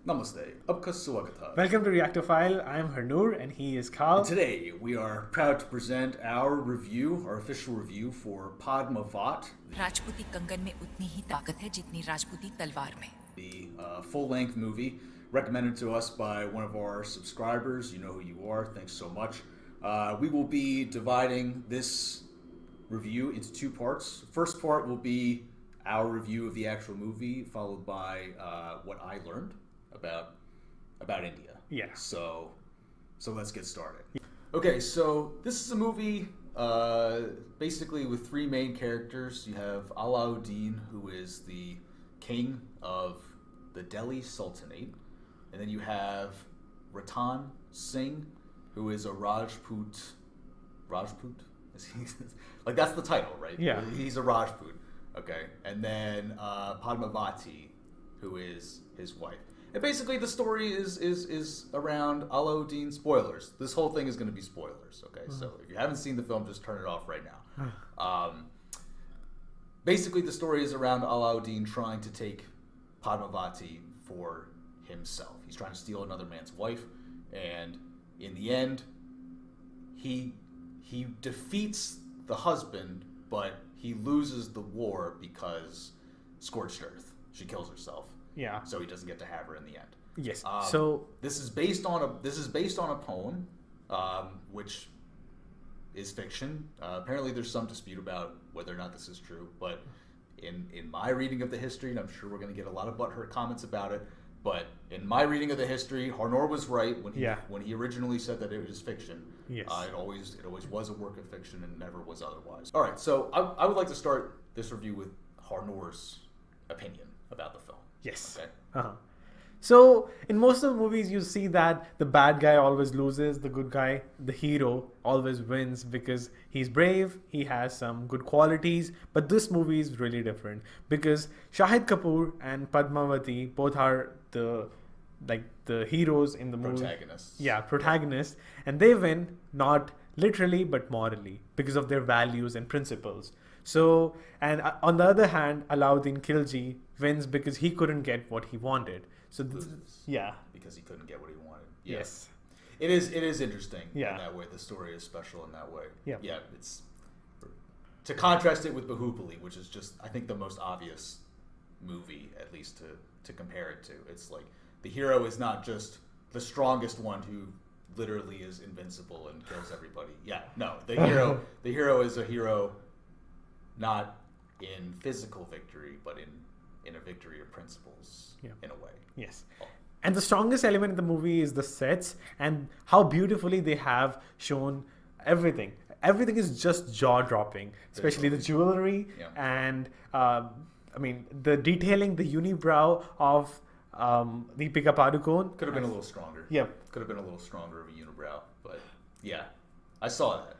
Namaste. Apka Swagata. Welcome to Reactophile. I'm Harnoor and he is Khal. Today we are proud to present our review, our official review for Padmaavat, राजपूती कंगन में उतनी ही ताकत है जितनी राजपूती तलवार में. the full-length movie recommended to us by one of our subscribers. You know who you are. Thanks so much. We will be dividing this review into two parts. First part will be our review of the actual movie, followed by what I learned about India. Yeah. So let's get started. Okay, so this is a movie basically with three main characters. You have Alauddin, who is the king of the Delhi Sultanate, and then you have Ratan Singh, who is a Rajput. Rajput? Like that's the title, right? Yeah. He's a Rajput. Okay, and then Padmavati, who is his wife. And basically, the story is around Alauddin. Spoilers. This whole thing is going to be spoilers. Okay, so if you haven't seen the film, just turn it off right now. Basically, the story is around Alauddin trying to take Padmavati for himself. He's trying to steal another man's wife, and in the end, he defeats the husband, but he loses the war because scorched earth. She kills herself. Yeah. So he doesn't get to have her in the end. Yes. This is based on a poem, which is fiction. Apparently, there's some dispute about whether or not this is true. But in my reading of the history, and I'm sure we're going to get a lot of butthurt comments about it. But in my reading of the history, Harnoor was right when he originally said that it was fiction. Yes. It always was a work of fiction and never was otherwise. All right. So I would like to start this review with Harnoor's opinion about the film. Yes. Okay. Uh-huh. So in most of the movies, you see that the bad guy always loses, the good guy, the hero, always wins because he's brave, he has some good qualities. But this movie is really different because Shahid Kapoor and Padmavati both are the heroes in the movie. Protagonists. Yeah, protagonists, and they win not literally but morally because of their values and principles. So, and on the other hand, Alauddin Khilji wins because he couldn't get what he wanted. So, yeah. Because he couldn't get what he wanted. Yeah. Yes. It is interesting in Yeah. that way. The story is special in that way. Yeah. Yeah, it's to contrast it with Bahubali, which is just I think the most obvious movie, at least to compare it to. It's like the hero is not just the strongest one who literally is invincible and kills everybody. Yeah, no. The hero is a hero not in physical victory, but in a victory of principles, in a way. Yes. And the strongest element in the movie is the sets and how beautifully they have shown everything. Everything is just jaw-dropping, especially the jewelry and, the detailing, the unibrow of Deepika Padukone. Could have been a little stronger. Yeah. Could have been a little stronger of a unibrow, but yeah, I saw that.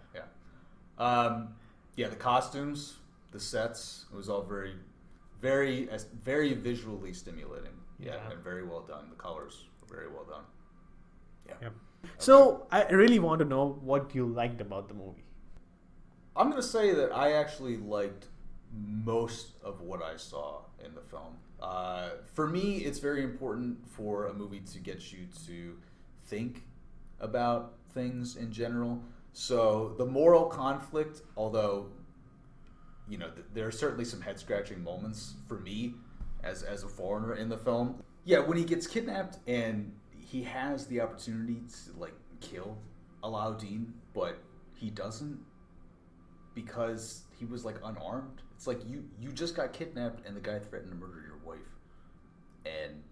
Yeah. The costumes, the sets, it was all very, very, very visually stimulating. Yeah, and very well done. The colors were very well done. Yeah. Okay. So I really want to know what you liked about the movie. I'm going to say that I actually liked most of what I saw in the film. For me, it's very important for a movie to get you to think about things in general. So the moral conflict, although there are certainly some head-scratching moments for me as a foreigner in the film. Yeah, when he gets kidnapped and he has the opportunity to kill Alauddin, but he doesn't because he was unarmed. It's like you just got kidnapped and the guy threatened to murder your wife. And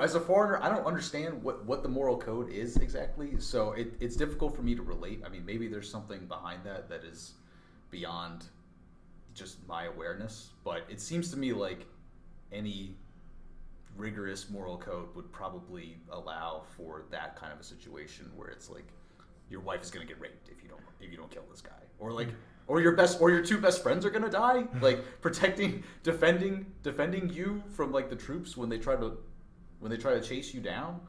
as a foreigner, I don't understand what the moral code is exactly. So it's difficult for me to relate. I mean, maybe there's something behind that is beyond just my awareness. But it seems to me like any rigorous moral code would probably allow for that kind of a situation where it's like your wife is going to get raped if you don't kill this guy, or your two best friends are going to die, defending you from the troops when they try to chase you down.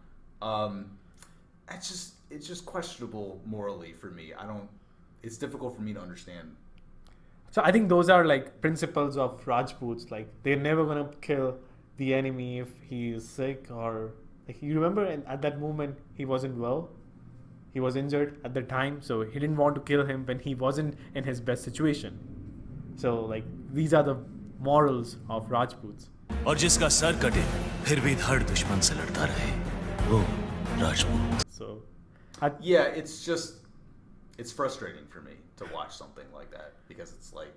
It's just questionable morally for me. It's difficult for me to understand. So I think those are principles of Rajputs. They're never gonna kill the enemy if he is sick or like you remember at that moment he wasn't well. He was injured at the time, so he didn't want to kill him when he wasn't in his best situation. So like these are the morals of Rajputs. और जिसका sir कटे फिर भी धड़ दुश्मन से लड़ता रहे वो Rajput. So Yeah, it's frustrating for me to watch something like that because it's like,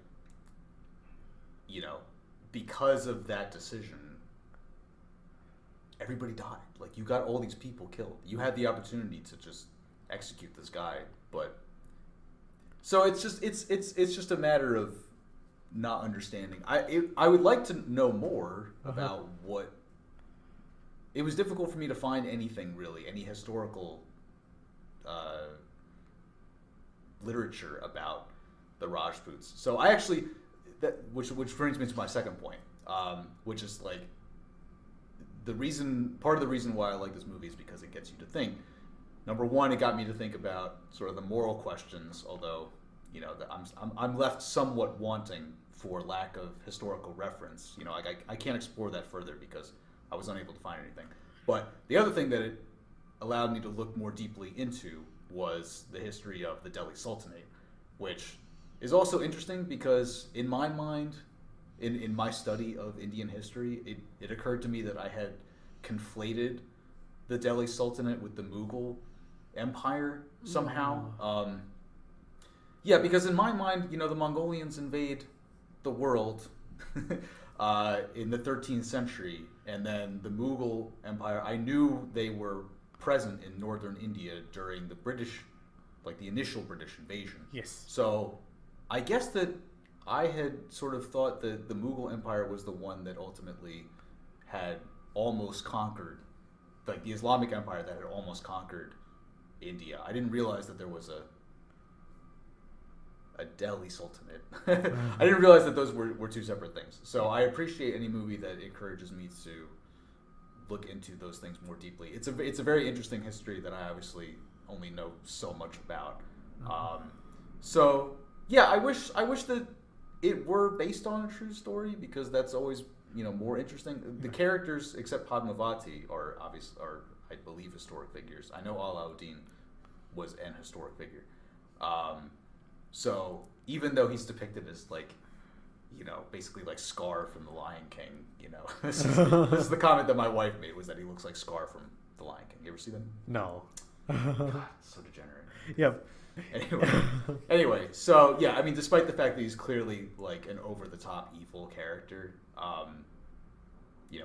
because of that decision, everybody died. Like, you got all these people killed. You had the opportunity to just execute this guy, but so it's just a matter of not understanding. I would like to know more about what. It was difficult for me to find anything really, any historical literature about the Rajputs. So I actually, which brings me to my second point, which is like part of the reason why I like this movie is because it gets you to think. Number one, it got me to think about sort of the moral questions, although I'm left somewhat wanting for lack of historical reference. I can't explore that further because I was unable to find anything. But the other thing that it allowed me to look more deeply into was the history of the Delhi Sultanate, which is also interesting because in my mind, in my study of Indian history, it occurred to me that I had conflated the Delhi Sultanate with the Mughal Empire somehow. Because in my mind, the Mongolians invade the world in the 13th century, and then the Mughal Empire, I knew they were present in northern India during the British, like the initial British invasion. yes. So I guess that I had sort of thought that the Mughal Empire was the one that ultimately had almost conquered, like the Islamic Empire that had almost conquered India. I didn't realize that there was a Delhi Sultanate. I didn't realize that those were two separate things. So I appreciate any movie that encourages me to look into those things more deeply. It's a very interesting history that I obviously only know so much about. So yeah, I wish that it were based on a true story because that's always more interesting. The characters, except Padmavati, are I believe historic figures. I know Alauddin was an historic figure. So even though he's depicted as like, basically like Scar from The Lion King, this is the comment that my wife made, was that he looks like Scar from The Lion King. You ever see them? No. God, so degenerate. Yep. Anyway, so yeah, I mean, despite the fact that he's clearly like an over-the-top evil character,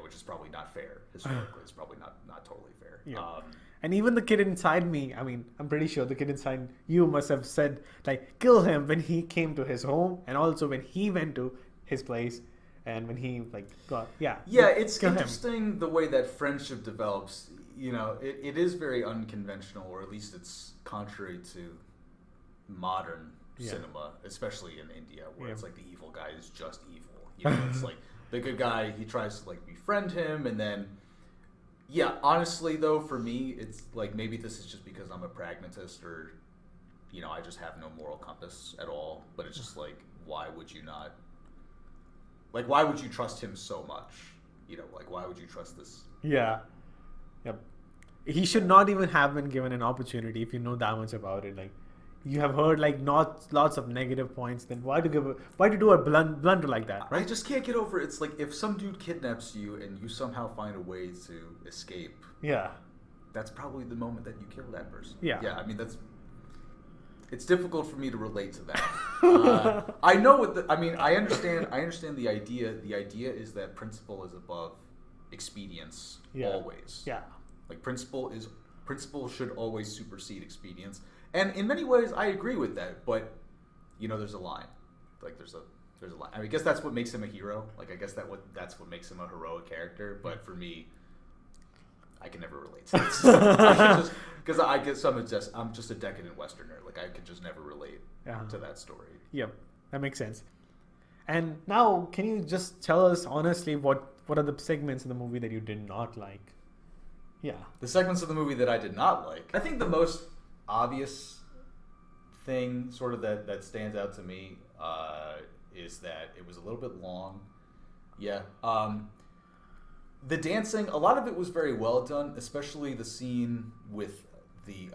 which is probably not fair historically, it's probably not totally fair. Yeah. And even the kid inside me, I mean, I'm pretty sure the kid inside you must have said, like, kill him when he came to his home and also when he went to his place and when he, like, got, yeah. Yeah, it's interesting him. The way that friendship develops. It is very unconventional, or at least it's contrary to modern cinema, especially in India, where it's like the evil guy is just evil. It's like the good guy, he tries to, like, befriend him, and then... Yeah, honestly, though, for me, it's like maybe this is just because I'm a pragmatist or, I just have no moral compass at all. But it's just like, why would you not? Like, why would you trust him so much? Like, why would you trust this? Yeah. Yep. He should not even have been given an opportunity if you know that much about it. Like, you have heard like not lots of negative points. Then why to do a blunder like that? I just can't get over it. It's like if some dude kidnaps you and you somehow find a way to escape. Yeah. That's probably the moment that you kill that person. Yeah. Yeah. I mean, it's difficult for me to relate to that. I know I understand the idea. The idea is that principle is above expedience always. Yeah. Like principle should always supersede expedience. And in many ways, I agree with that. But there's a line. Like there's a line. I mean, I guess that's what makes him a hero. Like I guess that's what makes him a heroic character. But for me, I can never relate to this. Because I guess I'm just a decadent Westerner. Like I could just never relate to that story. Yep, that makes sense. And now, can you just tell us honestly what are the segments in the movie that you did not like? Yeah. The segments of the movie that I did not like. I think the most obvious thing sort of that stands out to me is that it was a little bit long. Yeah. The dancing, a lot of it was very well done, especially the scene with the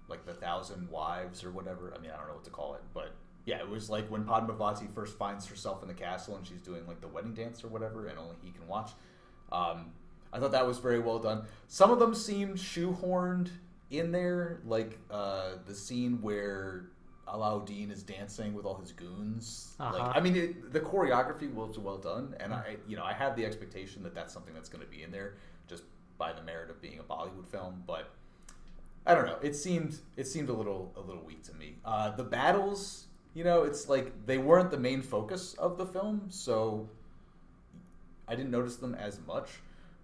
like the 1,000 wives or whatever. I mean, I don't know what to call it, but yeah, it was like when Padmaavat first finds herself in the castle and she's doing like the wedding dance or whatever, and only he can watch. I thought that was very well done. Some of them seemed shoehorned in there, like the scene where Alauddin is dancing with all his goons. Like, I mean, the choreography was well done, and I have the expectation that that's something that's going to be in there just by the merit of being a Bollywood film. But I don't know. It seemed a little weak to me. The battles, it's like they weren't the main focus of the film, so I didn't notice them as much.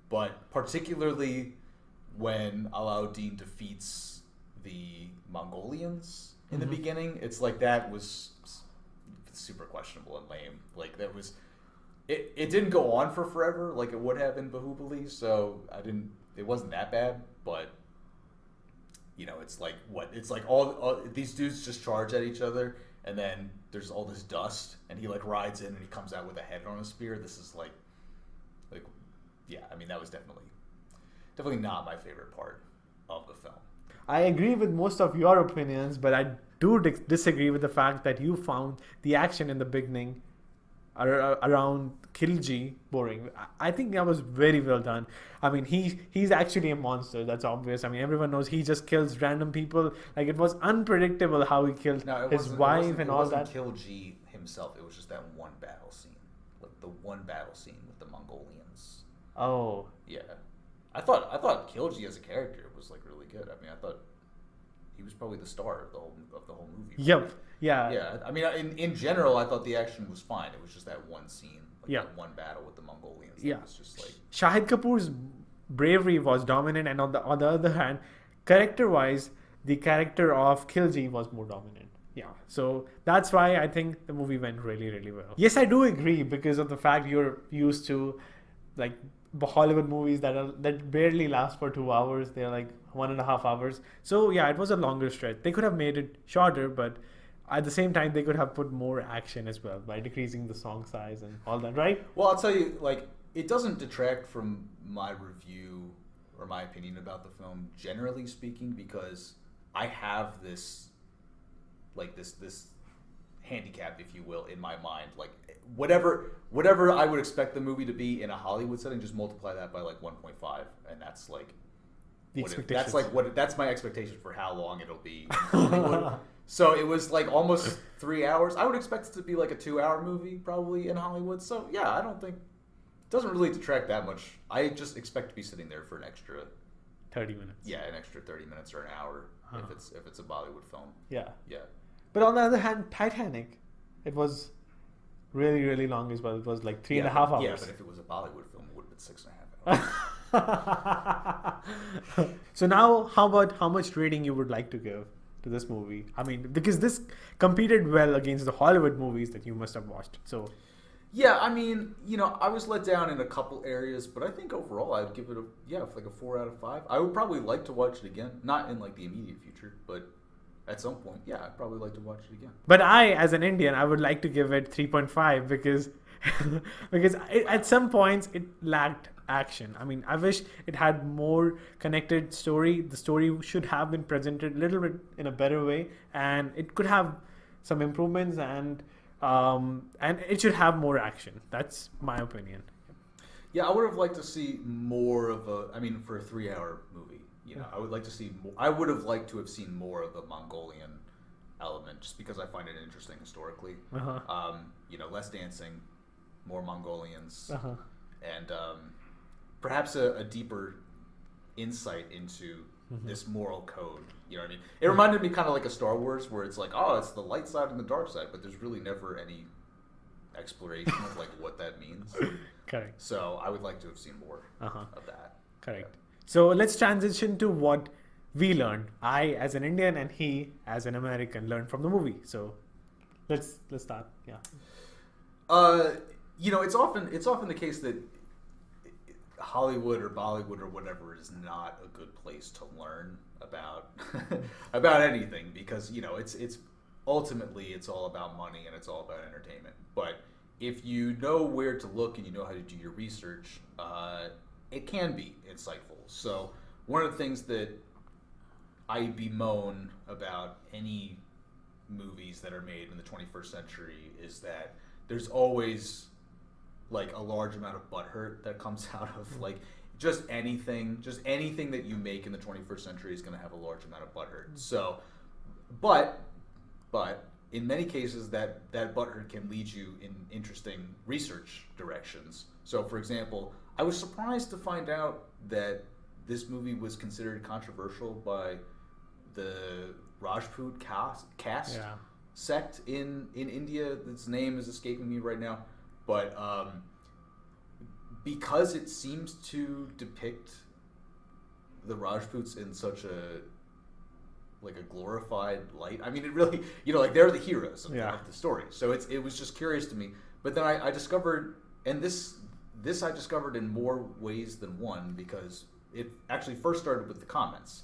But particularly when Alauddin defeats the Mongolians in the beginning, it's like that was super questionable and lame. Like that was, it didn't go on for forever like it would have in Bahubali, so it wasn't that bad, but it's like all these dudes just charge at each other, and then there's all this dust, and he like rides in and he comes out with a head on a spear. This is like yeah, I mean that was definitely not my favorite part of the film. I agree with most of your opinions, but I do disagree with the fact that you found the action in the beginning around Khilji boring. I think that was very well done. I mean, he's actually a monster. That's obvious. I mean, everyone knows he just kills random people. Like, it was unpredictable how he killed his wife and all that. It wasn't Khilji himself. It was just that one battle scene, like the one battle scene with the Mongolians. Oh, yeah. I thought Khilji as a character was like really good. I mean, I thought he was probably the star of the whole movie. Yep. Yeah. Yeah. I mean, in general, I thought the action was fine. It was just that one scene, that one battle with the Mongolians. Yeah. It was just like Shahid Kapoor's bravery was dominant, and on the other hand, character-wise, the character of Khilji was more dominant. Yeah. So that's why I think the movie went really, really well. Yes, I do agree because of the fact you're used to like Hollywood movies that barely last for 2 hours. They're like 1.5 hours. So yeah, it was a longer stretch. They could have made it shorter, but at the same time, they could have put more action as well by decreasing the song size and all that, right? Well, I'll tell you, like, it doesn't detract from my review or my opinion about the film, generally speaking, because I have this handicap, if you will, in my mind. Like, whatever I would expect the movie to be in a Hollywood setting, just multiply that by like 1.5, and that's like that's my expectation for how long it'll be in Hollywood. So it was like almost 3 hours. I would expect it to be like a 2-hour movie probably in Hollywood. So yeah, I don't think it doesn't really detract that much. I just expect to be sitting there for an extra 30 minutes. Yeah, an extra 30 minutes or an hour if it's a Bollywood film. Yeah. Yeah. But on the other hand, Titanic, it was really, really long as well. It was like 3.5 hours. Yeah, but if it was a Bollywood film, it would have been 6.5 hours. So now, how much rating you would like to give to this movie? I mean, because this competed well against the Hollywood movies that you must have watched. So, yeah, I mean, I was let down in a couple areas, but I think overall I'd give it like a 4 out of 5. I would probably like to watch it again, not in like the immediate future, but at some point, yeah, I'd probably like to watch it again. But I, as an Indian, I would like to give it 3.5 because at some points it lacked action. I mean, I wish it had more connected story. The story should have been presented a little bit in a better way, and it could have some improvements, and it should have more action. That's my opinion. Yeah, I would have liked to see more of for a 3-hour movie. I would like to see more. I would have liked to have seen more of the Mongolian element, just because I find it interesting historically. Less dancing, more Mongolians, and perhaps a deeper insight into this moral code. You know what I mean? It reminded me kind of like a Star Wars, where it's like, oh, it's the light side and the dark side, but there's really never any exploration of like what that means. Correct. So I would like to have seen more of that. Correct. So let's transition to what we learned. I, as an Indian, and he, as an American, learned from the movie. So let's start. Yeah. It's often the case that Hollywood or Bollywood or whatever is not a good place to learn about about anything, because it's ultimately it's all about money and it's all about entertainment. But if you know where to look and you know how to do your research, it can be insightful. So one of the things that I bemoan about any movies that are made in the 21st century is that there's always like a large amount of butthurt that comes out of like just anything that you make in the 21st century is going to have a large amount of butthurt. So, but in many cases that butthurt can lead you in interesting research directions. So, for example, I was surprised to find out that this movie was considered controversial by the Rajput caste sect in India. Its name is escaping me right now, but because it seems to depict the Rajputs in such a glorified light. I mean, it really, like they're the heroes of the story. So it was just curious to me. But then I discovered, and this I discovered in more ways than one, because it actually first started with the comments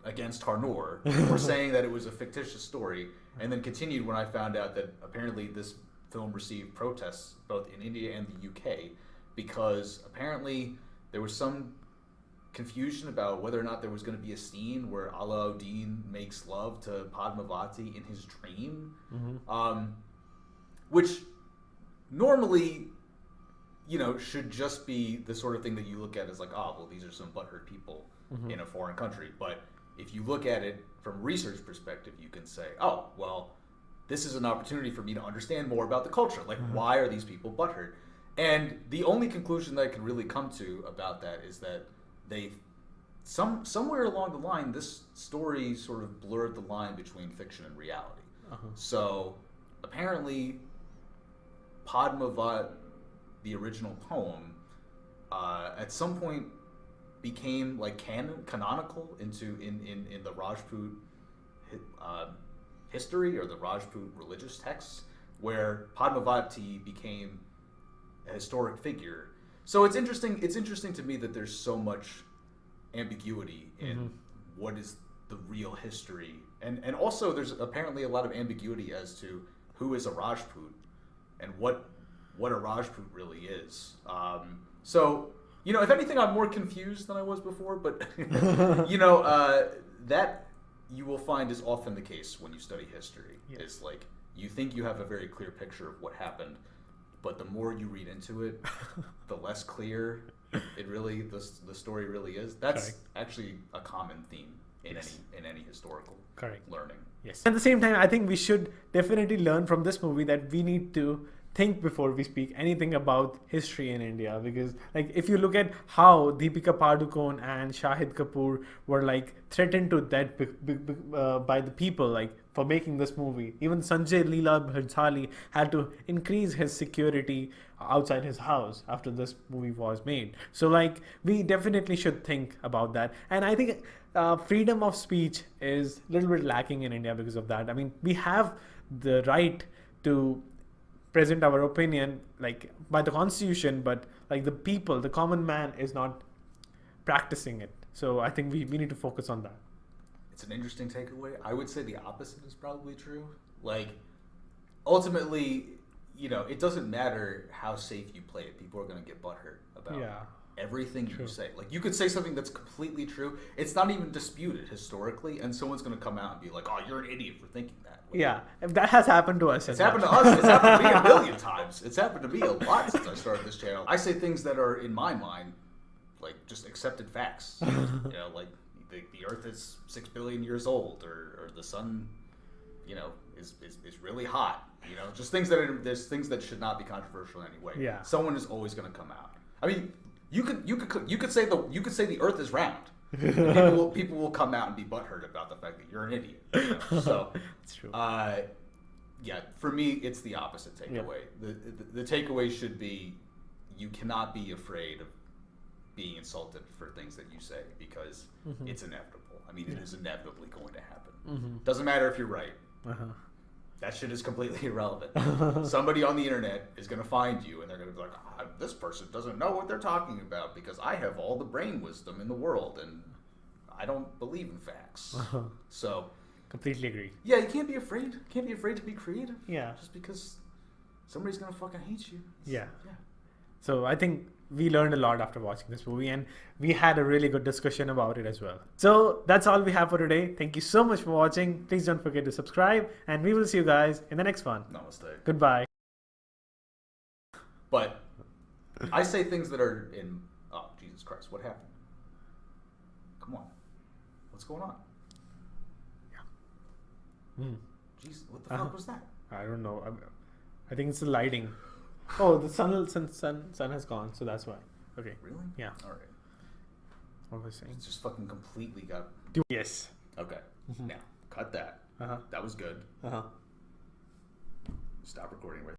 against Harnoor, were saying that it was a fictitious story, and then continued when I found out that apparently this film received protests both in India and the UK because apparently there was some confusion about whether or not there was going to be a scene where Alauddin makes love to Padmavati in his dream, which normally, should just be the sort of thing that you look at as like, oh, well, these are some butthurt people in a foreign country. But if you look at it from a research perspective, you can say, oh, well, this is an opportunity for me to understand more about the culture. Like, why are these people butthurt? And the only conclusion that I can really come to about that is that somewhere along the line, this story sort of blurred the line between fiction and reality. So apparently, Padmaavat, the original poem, at some point became like canonical in the Rajput history or the Rajput religious texts, where Padmavati became a historic figure. So it's interesting to me that there's so much ambiguity in what is the real history, and also there's apparently a lot of ambiguity as to who is a Rajput and what a Rajput really is. So if anything, I'm more confused than I was before, but that you will find is often the case when you study history. Yes. Is like you think you have a very clear picture of what happened, but the more you read into it, the less clear the story really is. That's actually a common theme in any historical learning. Yes. At the same time, I think we should definitely learn from this movie that we need to think before we speak anything about history in India, because like if you look at how Deepika Padukone and Shahid Kapoor were like threatened to death by the people like for making this movie. Even Sanjay Leela Bhansali had to increase his security outside his house after this movie was made. So like we definitely should think about that, and I think freedom of speech is a little bit lacking in India because of that. I mean, we have the right to present our opinion like by the constitution, but like the people, the common man is not practicing it. So I think we need to focus on that. It's an interesting takeaway. I would say the opposite is probably true. Like ultimately, it doesn't matter how safe you play it. People are going to get butthurt about everything you say. Like you could say something that's completely true. It's not even disputed historically, and someone's going to come out and be like, "Oh, you're an idiot for thinking that." Like, that has happened to us. It's happened to us. It's happened to me a million times. It's happened to me a lot since I started this channel. I say things that are in my mind, like just accepted facts. Like the Earth is 6 billion years old, or the sun, is really hot. Just things there's things that should not be controversial in any way. Yeah. Someone is always going to come out. I mean, you could say the Earth is round. People will come out and be butthurt about the fact that you're an idiot. So that's true. For me, it's the opposite takeaway. Yeah. The takeaway should be you cannot be afraid of being insulted for things that you say because it's inevitable. I mean, it is inevitably going to happen. Doesn't matter if you're right. That shit is completely irrelevant. Somebody on the internet is going to find you and they're going to be like, this person doesn't know what they're talking about because I have all the brain wisdom in the world and I don't believe in facts. So completely agree. Yeah, you can't be afraid. Can't be afraid to be creative. Yeah. Just because somebody's going to fucking hate you. Yeah. So I think we learned a lot after watching this movie, and we had a really good discussion about it as well. So that's all we have for today. Thank you so much for watching. Please don't forget to subscribe, and we will see you guys in the next one. Namaste. Goodbye. But I say things that are in. Oh, Jesus Christ! What happened? Come on, what's going on? Jeez, what the fuck was that? I don't know. I think it's the lighting. Oh, the sun has gone, so that's why. Okay. Really? Yeah. All right. What was I saying? It's just fucking completely got. Yes. Okay. Now cut that. Uh huh. That was good. Uh huh. Stop recording right